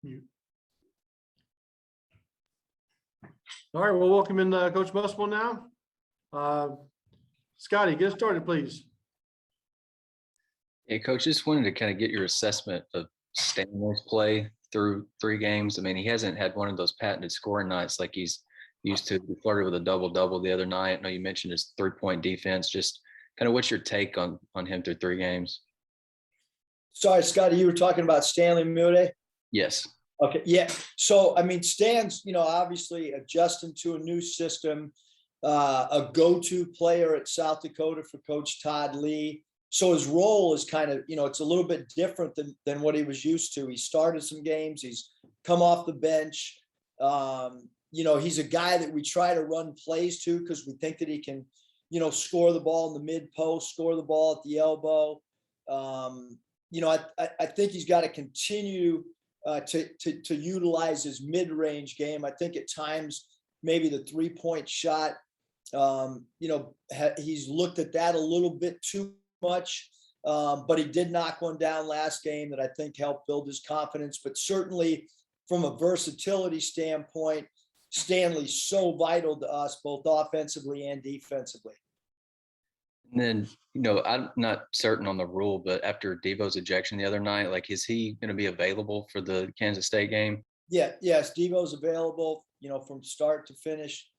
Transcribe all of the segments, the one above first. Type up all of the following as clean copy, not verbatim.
Mute. All right, we'll welcome in Coach Musselman now. Scotty, get us started, please. Hey, Coach, just wanted to kind of get your assessment of Stanley's play through 3 games. I mean, he hasn't had one of those patented scoring nights like he's used to. He flirted with a double-double the other night. I know you mentioned his 3-point defense. Just kind of what's your take on him through 3 games? Sorry, Scotty, you were talking about Stanley Mckenzie? Yes. Okay, yeah. So, I mean, Stan's, obviously adjusting to a new system, a go-to player at South Dakota for Coach Todd Lee. So his role is kind of, it's a little bit different than what he was used to. He started some games. He's come off the bench. He's a guy that we try to run plays to because we think that he can, score the ball in the mid post, score the ball at the elbow. I think he's got to continue to utilize his mid-range game. I think at times maybe the 3-point shot, he's looked at that a little bit too much, but he did knock one down last game that I think helped build his confidence. But certainly from a versatility standpoint, Stanley's so vital to us both offensively and defensively. And then, I'm not certain on the rule, but after Devo's ejection the other night, like, is he going to be available for the Kansas State game? Yeah, yes, Devo's available, from start to finish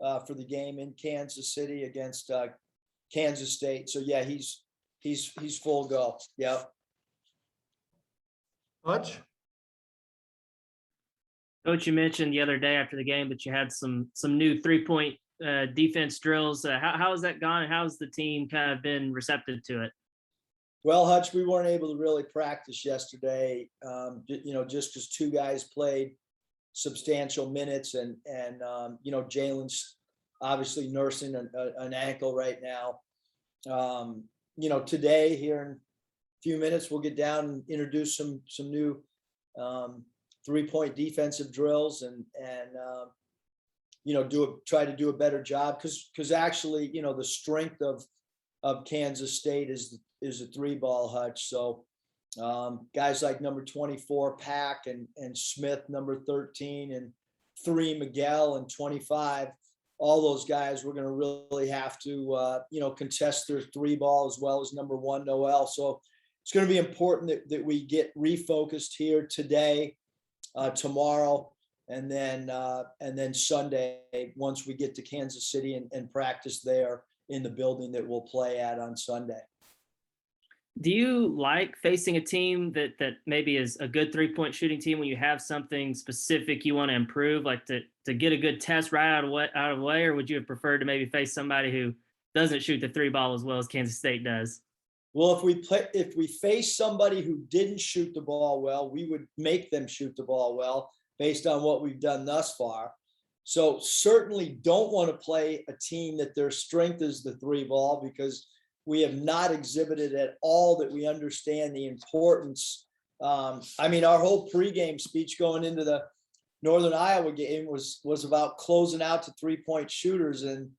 for the game in Kansas City against Kansas State. So yeah, he's full go. Yeah. Hutch? Coach, you mentioned the other day after the game that you had some new 3-point defense drills. How has that gone, and how's the team kind of been receptive to it? Well, Hutch, we weren't able to really practice yesterday, just because 2 guys played substantial minutes, and Jalen's obviously nursing an ankle right now. Today here in a few minutes, we'll get down and introduce some new 3-point defensive drills and try to do a better job because actually, the strength of Kansas State is a 3-ball, Hutch. So guys like number 24 Pack and Smith, number 13, and 3 Miguel and 25, all those guys we're going to really have to contest their 3-ball as well as number 1 Noel. So it's going to be important that we get refocused here today, tomorrow, and then Sunday once we get to Kansas City and practice there in the building that we'll play at on Sunday. Do you like facing a team that maybe is a good 3-point shooting team when you have something specific you want to improve, like to get a good test right out of the way, or would you have preferred to maybe face somebody who doesn't shoot the 3-ball as well as Kansas State does? Well, if we face somebody who didn't shoot the ball well, we would make them shoot the ball well based on what we've done thus far. So certainly don't want to play a team that their strength is the 3-ball, because we have not exhibited at all that we understand the importance. Our whole pregame speech going into the Northern Iowa game was about closing out to 3-point shooters, and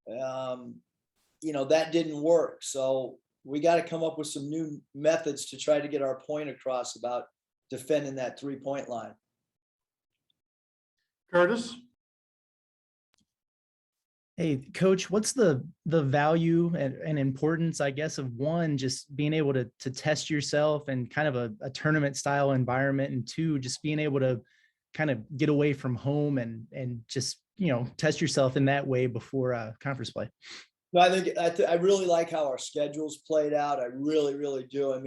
that didn't work. So we got to come up with some new methods to try to get our point across about defending that 3-point line. Curtis? Hey, Coach, what's the value and importance, I guess, of 1, just being able to test yourself in kind of a tournament style environment, and 2, just being able to kind of get away from home and just, test yourself in that way before conference play? No, I really like how our schedules played out. I really, really do.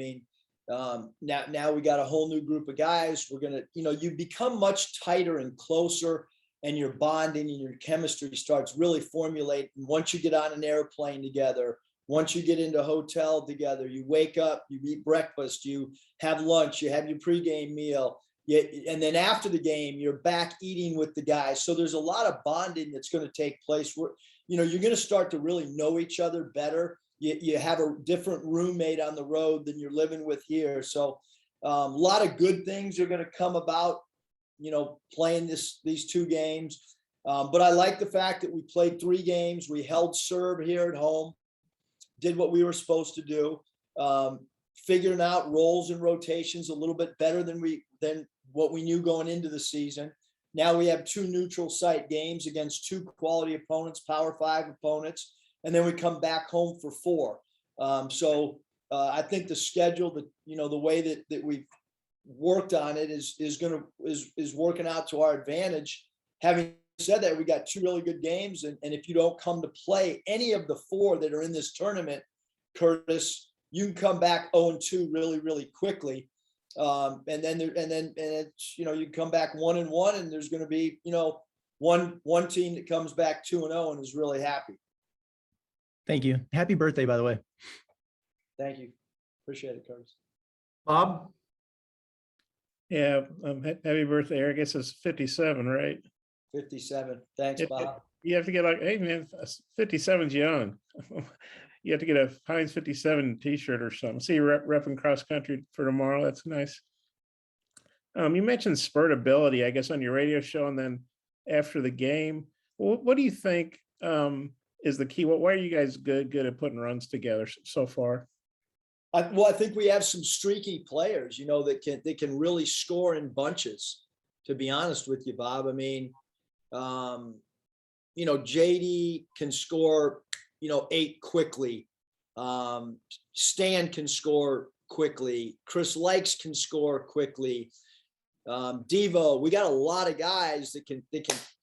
Now we got a whole new group of guys. We're going to, you become much tighter and closer, and your bonding and your chemistry starts really formulating once you get on an airplane together. Once you get into a hotel together, you wake up, you eat breakfast, you have lunch, you have your pregame meal. And then after the game, you're back eating with the guys. So there's a lot of bonding that's going to take place where, you're going to start to really know each other better. You have a different roommate on the road than you're living with here. So a lot of good things are going to come about, playing these 2 games. But I like the fact that we played 3 games. We held serve here at home, did what we were supposed to do, figuring out roles and rotations a little bit better than what we knew going into the season. Now we have 2 neutral site games against 2 quality opponents, Power 5 opponents, and then we come back home for 4. So I think the schedule, the way that we've worked on it is working out to our advantage. Having said that, we got 2 really good games, and if you don't come to play any of the 4 that are in this tournament, Curtis, you can come back 0-2 really, really quickly. And then it's, you come back 1-1, and there's going to be, one team that comes back 2-0 and is really happy. Thank you. Happy birthday, by the way. Thank you. Appreciate it, Curtis. Bob? Yeah, happy birthday, Eric. I guess it's 57, right? 57. Thanks, Bob. You have to get like, hey man, 57's young. You have to get a Heinz 57 t-shirt or something. See you repping cross country for tomorrow. That's nice. You mentioned spurt ability, I guess, on your radio show, and then after the game. What do you think is the key? Why are you guys good at putting runs together so far? I think we have some streaky players, that can really score in bunches, to be honest with you, Bob. I mean, JD can score, 8 quickly. Stan can score quickly. Chris Likes can score quickly. Devo, we got a lot of guys that can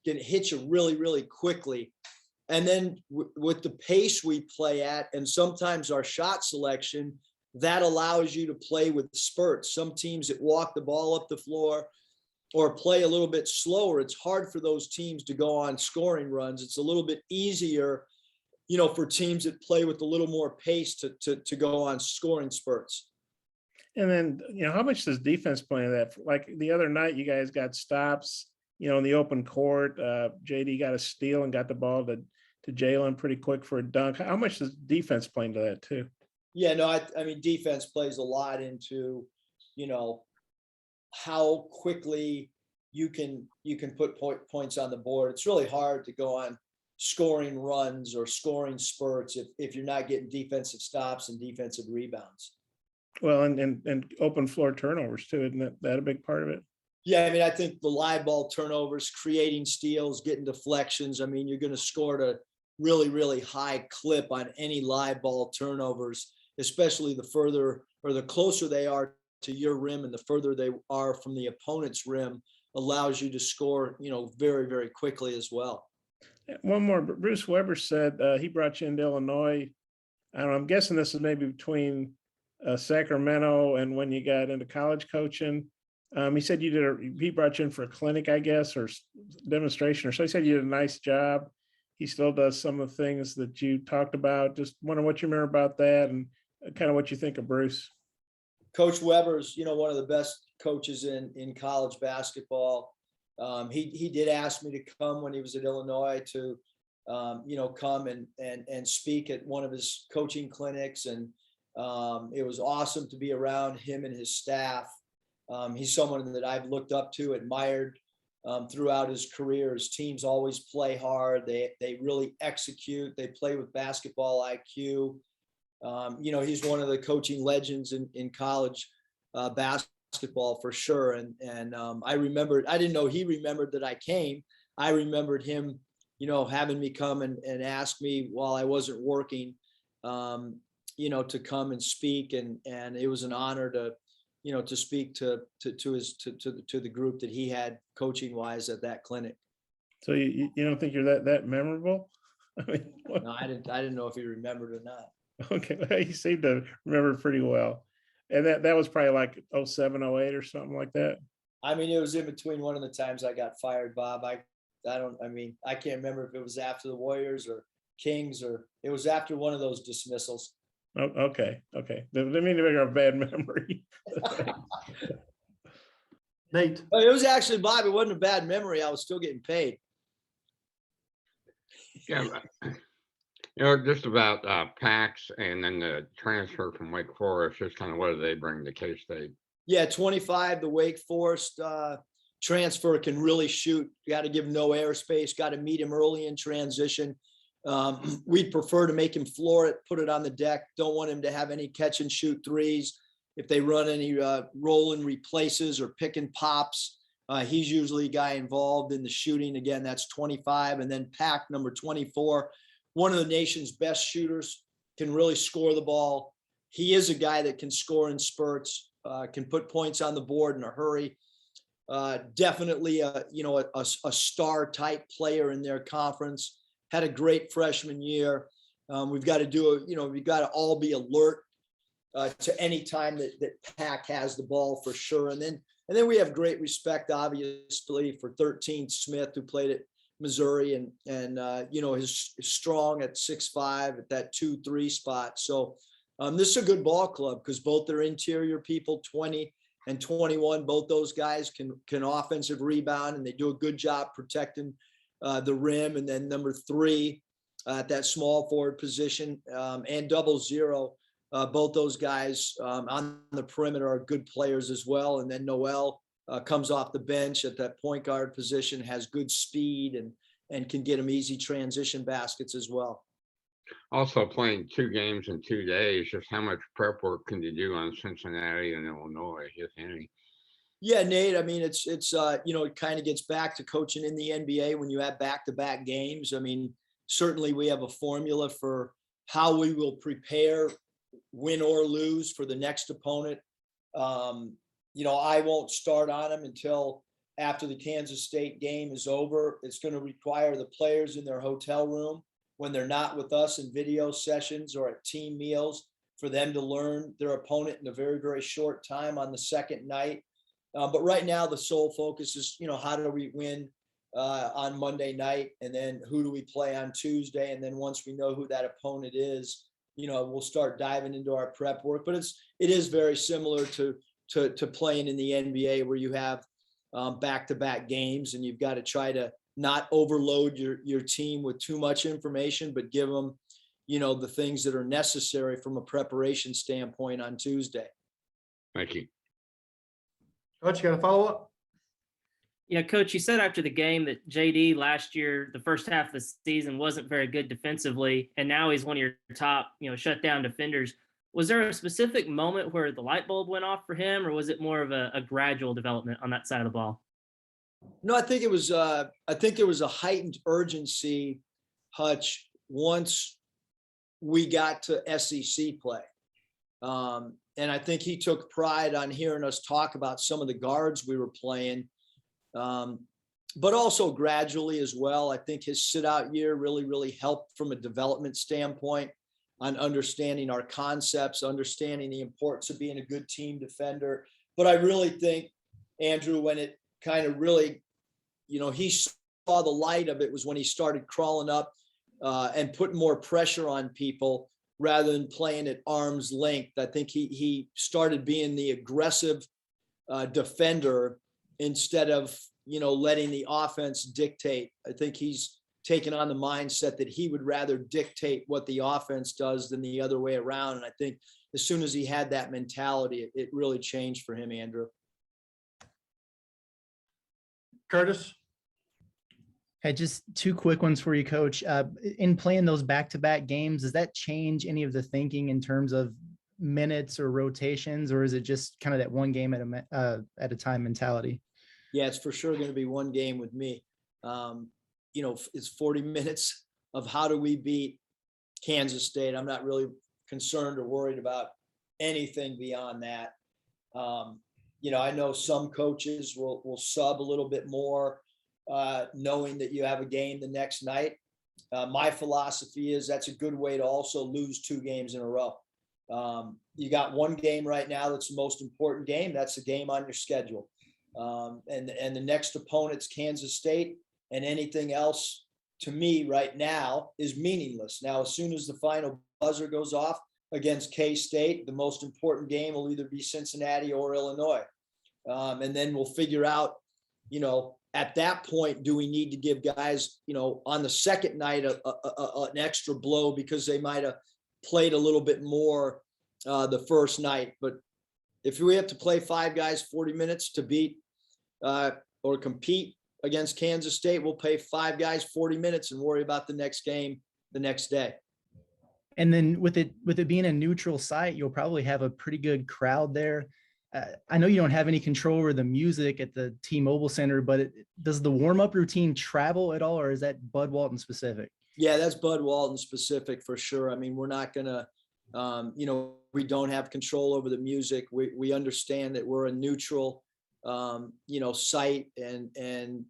hit you really, really quickly. And then with the pace we play at, and sometimes our shot selection, that allows you to play with spurts. Some teams that walk the ball up the floor or play a little bit slower, it's hard for those teams to go on scoring runs. It's a little bit easier, for teams that play with a little more pace to go on scoring spurts. And then, how much does defense play in that? Like the other night, you guys got stops, in the open court. JD got a steal and got the ball to Jalen pretty quick for a dunk. How much does defense play into that too? Yeah, no, I mean, defense plays a lot into, how quickly you can put points on the board. It's really hard to go on scoring runs or scoring spurts if you're not getting defensive stops and defensive rebounds. Well, and open floor turnovers too, isn't that a big part of it? Yeah, I mean, I think the live ball turnovers, creating steals, getting deflections. I mean, you're going to score at a really, really high clip on any live ball turnovers, especially the further or the closer they are to your rim and the further they are from the opponent's rim allows you to score, very, very quickly as well. One more, Bruce Weber said he brought you into Illinois. I don't know, I'm guessing this is maybe between Sacramento and when you got into college coaching. He said he brought you in for a clinic, I guess, or demonstration, or so. He said you did a nice job. He still does some of the things that you talked about. Just wondering what you remember about that and kind of what you think of Bruce. Coach Weber's, one of the best coaches in college basketball. He did ask me to come when he was at Illinois to, come and speak at one of his coaching clinics. And it was awesome to be around him and his staff. He's someone that I've looked up to, admired throughout his career. His teams always play hard. They really execute. They play with basketball IQ. He's one of the coaching legends in college basketball for sure. And I remembered, I didn't know he remembered that I came. I remembered him, having me come and ask me while I wasn't working, to come and speak. And it was an honor to speak to the group that he had coaching wise at that clinic. So you don't think you're that memorable? I mean, No, I didn't know if he remembered or not. Okay, well, he seemed to remember pretty well. And that was probably like 07, 08 or something like that. I mean, it was in between one of the times I got fired, Bob. I can't remember if it was after the Warriors or Kings, or it was after one of those dismissals. Oh, okay. Didn't mean to make a bad memory. Nate? But it was actually, Bob, it wasn't a bad memory. I was still getting paid. Yeah, just about Pax and then the transfer from Wake Forest, just kind of what do they bring to K-State? Yeah, 25, the Wake Forest transfer can really shoot. You got to give him no airspace, got to meet him early in transition. We'd prefer to make him floor it, put it on the deck. Don't want him to have any catch and shoot threes. if they run any roll and replaces or pick and pops, he's usually a guy involved in the shooting. Again, that's 25. And then Pack, number 24, one of the nation's best shooters, can really score the ball. He is a guy that can score in spurts, can put points on the board in a hurry. Definitely a star type player in their conference. Had a great freshman year. We've got to we've got to all be alert to any time that Pack has the ball for sure. And then we have great respect, obviously, for 13 Smith, who played at Missouri and is strong at 6'5" at that 2-3 spot. So this is a good ball club because both their interior people, 20 and 21, both those guys can offensive rebound, and they do a good job protecting the rim. And then number 3 at that small forward position and 0-0. Both those guys on the perimeter are good players as well. And then Noel comes off the bench at that point guard position, has good speed and can get them easy transition baskets as well. Also playing 2 games in 2 days, just how much prep work can you do on Cincinnati and Illinois, if any? Yeah, Nate, I mean, it's it kind of gets back to coaching in the NBA when you have back-to-back games. I mean, certainly we have a formula for how we will prepare, win or lose, for the next opponent. I won't start on them until after the Kansas State game is over. It's going to require the players in their hotel room, when they're not with us in video sessions or at team meals, for them to learn their opponent in a very, very short time on the second night. But right now, the sole focus is, how do we win on Monday night? And then who do we play on Tuesday? And then once we know who that opponent is, we'll start diving into our prep work. But it is very similar to playing in the NBA, where you have back-to-back games, and you've got to try to not overload your team with too much information, but give them, the things that are necessary from a preparation standpoint on Tuesday. Thank you. Coach, you got a follow-up? Yeah, Coach, you said after the game that JD last year, the first half of the season, wasn't very good defensively, and now he's one of your top, shutdown defenders. Was there a specific moment where the light bulb went off for him, or was it more of a gradual development on that side of the ball? No, I think it was. I think there was a heightened urgency, Hutch, once we got to SEC play, and I think he took pride on hearing us talk about some of the guards we were playing, but also gradually as well. I think his sit-out year really, really helped from a development standpoint on understanding our concepts, understanding the importance of being a good team defender. But I really think, Andrew, when it kind of really, he saw the light of it was when he started crawling up and putting more pressure on people rather than playing at arm's length. I think he started being the aggressive defender instead of, letting the offense dictate. I think he's taken on the mindset that he would rather dictate what the offense does than the other way around. And I think as soon as he had that mentality, it really changed for him, Andrew. Curtis? Hey, just 2 quick ones for you, Coach. In playing those back-to-back games, does that change any of the thinking in terms of minutes or rotations, or is it just kind of that one game at a time mentality? Yeah, it's for sure going to be one game with me. It's 40 minutes of how do we beat Kansas State. I'm not really concerned or worried about anything beyond that. I know some coaches will sub a little bit more, knowing that you have a game the next night. My philosophy is that's a good way to also lose 2 games in a row. You got one game right now that's the most important game. That's the game on your schedule. And the next opponent's Kansas State, and anything else to me right now is meaningless. Now, as soon as the final buzzer goes off against K-State, the most important game will either be Cincinnati or Illinois. And then we'll figure out, at that point, do we need to give guys, on the second night, an extra blow because they might have played a little bit more the first night. But if we have to play 5 guys 40 minutes to beat or compete against Kansas State, we'll pay 5 guys 40 minutes and worry about the next game the next day. And then with it being a neutral site, you'll probably have a pretty good crowd there. I know you don't have any control over the music at the T-Mobile Center, but does the warm-up routine travel at all, or is that Bud Walton specific? Yeah, that's Bud Walton specific for sure. I mean, we're not gonna, we don't have control over the music. We understand that we're a neutral, site, and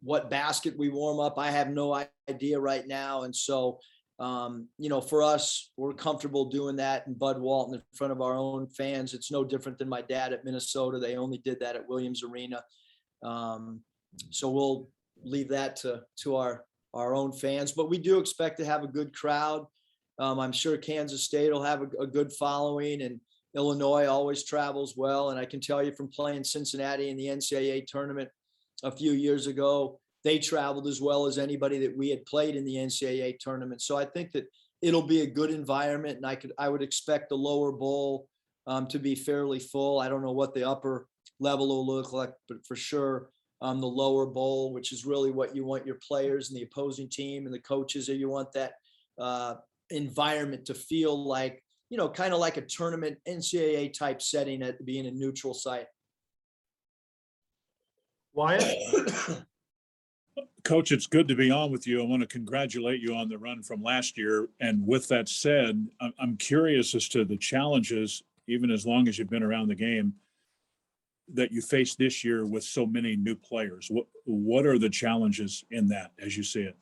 what basket we warm up, I have no idea right now. And so, for us, we're comfortable doing that in Bud Walton in front of our own fans. It's no different than my dad at Minnesota. They only did that at Williams Arena. So we'll leave that to our own fans, but we do expect to have a good crowd. I'm sure Kansas State will have a good following, and Illinois always travels well. And I can tell you from playing Cincinnati in the NCAA tournament a few years ago, they traveled as well as anybody that we had played in the NCAA tournament. So I think that it'll be a good environment, and I would expect the lower bowl to be fairly full. I don't know what the upper level will look like, but for sure the lower bowl, which is really what you want your players and the opposing team and the coaches, or you want that environment to feel like, kind of like a tournament NCAA type setting at being a neutral site. Wyatt? Coach, it's good to be on with you. I want to congratulate you on the run from last year. And with that said, I'm curious as to the challenges, even as long as you've been around the game, that you face this year with so many new players. What are the challenges in that as you see it?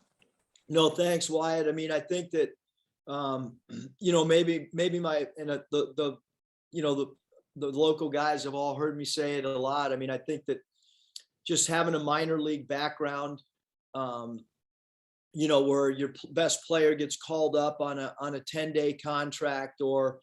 No, thanks, Wyatt. I mean, I think that, maybe the local guys have all heard me say it a lot. I mean, I think that just having a minor league background, where your best player gets called up on a 10-day contract, or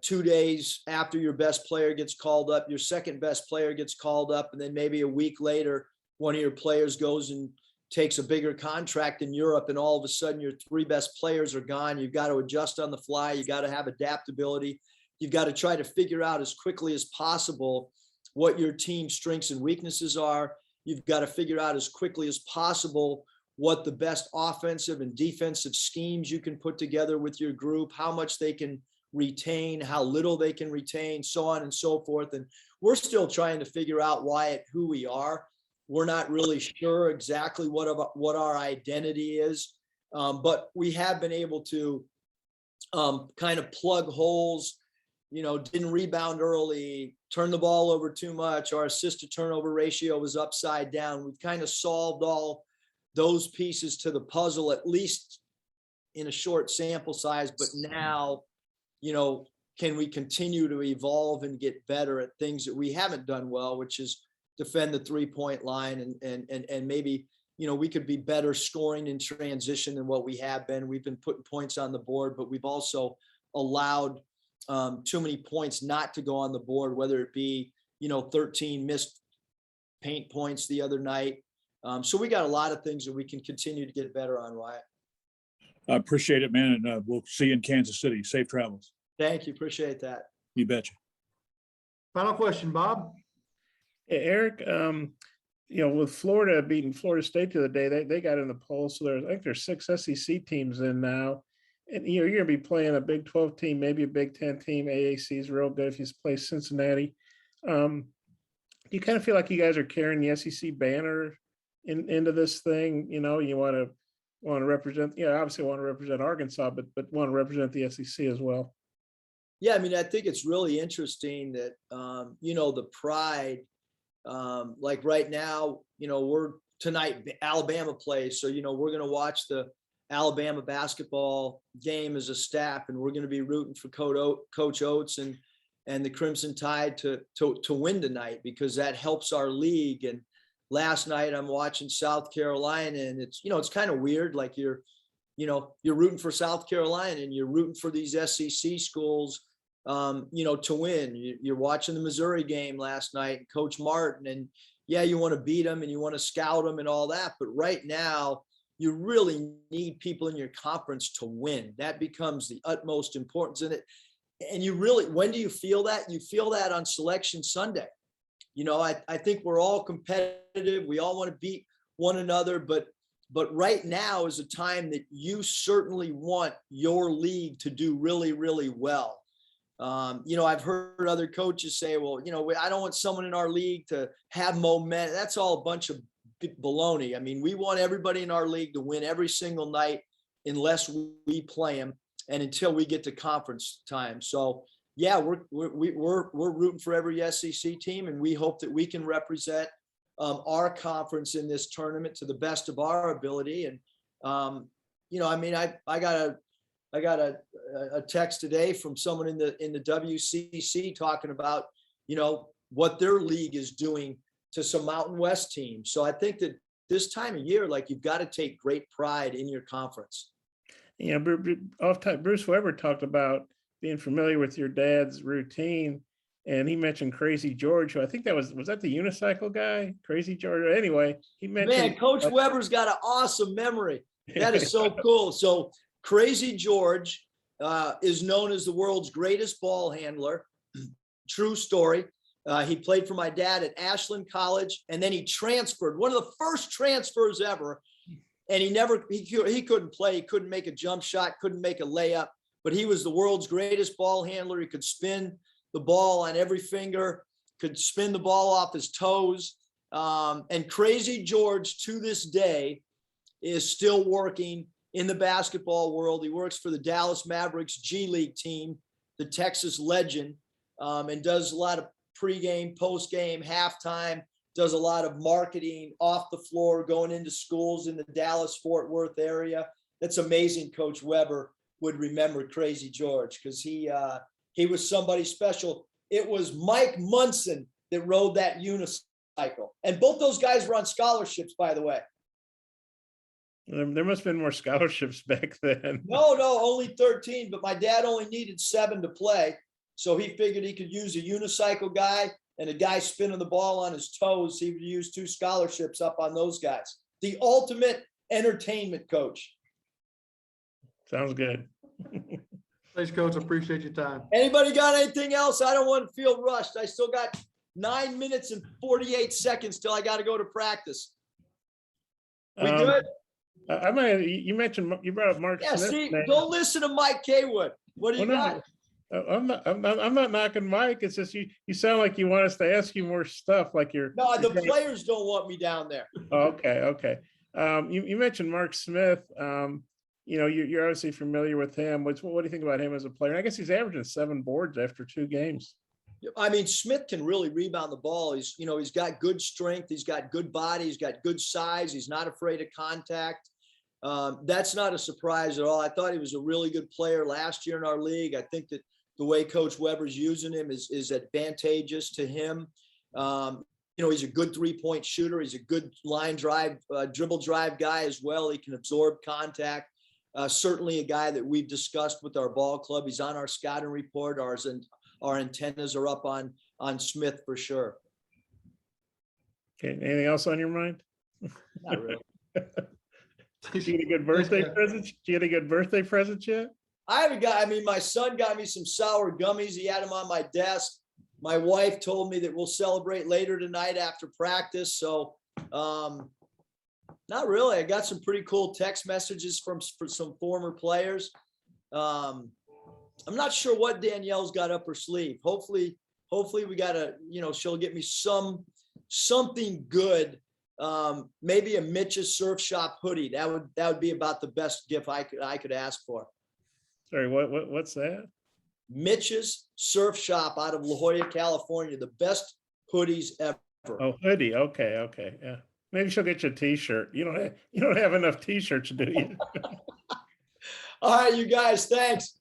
2 days after your best player gets called up, your second best player gets called up, and then maybe a week later, one of your players goes and takes a bigger contract in Europe, and all of a sudden your three best players are gone. You've got to adjust on the fly. You got to have adaptability. You've got to try to figure out as quickly as possible what your team's strengths and weaknesses are. You've got to figure out as quickly as possible what the best offensive and defensive schemes you can put together with your group, how much they can retain, how little they can retain, so on and so forth. And we're still trying to figure out who we are. We're not really sure exactly what our identity is, but we have been able to kind of plug holes. Didn't rebound early, turned the ball over too much. Our assist to turnover ratio was upside down. We've kind of solved all those pieces to the puzzle, at least in a short sample size. But now, can we continue to evolve and get better at things that we haven't done well, which is defend the 3-point line, and maybe, we could be better scoring in transition than what we have been. We've been putting points on the board, but we've also allowed too many points not to go on the board, whether it be, 13 missed paint points the other night. So we got a lot of things that we can continue to get better on, Wyatt. I appreciate it, man. And we'll see you in Kansas City. Safe travels. Thank you. Appreciate that. You betcha. Final question, Bob. Hey, Eric, with Florida beating Florida State the other day, they got in the poll. So I think there's 6 SEC teams in now. And you're going to be playing a Big 12 team, maybe a Big 10 team. AAC is real good if you play Cincinnati. Do you kind of feel like you guys are carrying the SEC banner into this thing? You want to represent, obviously want to represent Arkansas, but want to represent the SEC as well. Yeah, I mean, I think it's really interesting that, the pride, like right now, we're tonight, Alabama plays. So, we're going to watch the Alabama basketball game as a staff, and we're going to be rooting for Coach Oates and the Crimson Tide to win tonight, because that helps our league. And last night I'm watching South Carolina, and it's kind of weird. Like you're rooting for South Carolina and you're rooting for these SEC schools, to win. You're watching the Missouri game last night, Coach Martin, and yeah, you want to beat them and you want to scout them and all that. But right now, you really need people in your conference to win. That becomes the utmost importance in it. And when do you feel that? You feel that on Selection Sunday. I think we're all competitive. We all want to beat one another, but But right now is a time that you certainly want your league to do really, really well. I've heard other coaches say, well, I don't want someone in our league to have momentum. That's all a bunch of baloney. I mean, we want everybody in our league to win every single night unless we play them and until we get to conference time. So yeah, we're rooting for every SEC team, and we hope that we can represent our conference in this tournament to the best of our ability. And I got a text today from someone in the WCC talking about what their league is doing to some Mountain West teams. So I think that this time of year, like, you've got to take great pride in your conference. Bruce Weber talked about being familiar with your dad's routine, and he mentioned Crazy George, who I think was that the unicycle guy, Crazy George? Anyway, he mentioned. Man, Coach Weber's got an awesome memory. That is so cool. So Crazy George is known as the world's greatest ball handler. True story. He played for my dad at Ashland College, and then he transferred, one of the first transfers ever. And he couldn't play. He couldn't make a jump shot, couldn't make a layup, but he was the world's greatest ball handler. He could spin the ball on every finger, could spin the ball off his toes. And Crazy George, to this day, is still working in the basketball world. He works for the Dallas Mavericks G League team, the Texas Legend, and does a lot of pregame, postgame, halftime, does a lot of marketing off the floor, going into schools in the Dallas-Fort Worth area. That's amazing. Coach Weber would remember Crazy George because he was somebody special. It was Mike Munson that rode that unicycle. And both those guys were on scholarships, by the way. There must have been more scholarships back then. No, only 13, but my dad only needed 7 to play. So he figured he could use a unicycle guy and a guy spinning the ball on his toes. He would use 2 scholarships up on those guys. The ultimate entertainment coach. Sounds good. Thanks, Coach. I appreciate your time. Anybody got anything else? I don't want to feel rushed. I still got 9 minutes and 48 seconds till I got to go to practice. We good? You brought up Mark Yeah, Smith. see, don't listen to Mike Kaywood. What do you got? I'm not knocking Mike. It's just you sound like you want us to ask you more stuff, like you're. No, the players don't want me down there. Okay. You mentioned Mark Smith. You're obviously familiar with him. What do you think about him as a player? And I guess he's averaging 7 boards after 2 games. I mean, Smith can really rebound the ball. He's got good strength. He's got good body. He's got good size. He's not afraid of contact. That's not a surprise at all. I thought he was a really good player last year in our league. I think that the way Coach Weber's using him is advantageous to him. He's a good 3-point shooter. He's a good line drive, dribble drive guy as well. He can absorb contact. Certainly a guy that we've discussed with our ball club. He's on our scouting report. Our antennas are up on Smith for sure. Okay. Anything else on your mind? Not really. Did you get a good birthday present? Did you get a good birthday present yet? My son got me some sour gummies. He had them on my desk. My wife told me that we'll celebrate later tonight after practice. So, not really. I got some pretty cool text messages for some former players. I'm not sure what Danielle's got up her sleeve. Hopefully we got she'll get me something good. Maybe a Mitch's Surf Shop hoodie. That would be about the best gift I could ask for. Sorry, what's that? Mitch's Surf Shop out of La Jolla, California. The best hoodies ever. Oh, hoodie. Okay. Yeah. Maybe she'll get you a t-shirt. You don't have enough t-shirts, do you? All right, you guys, thanks.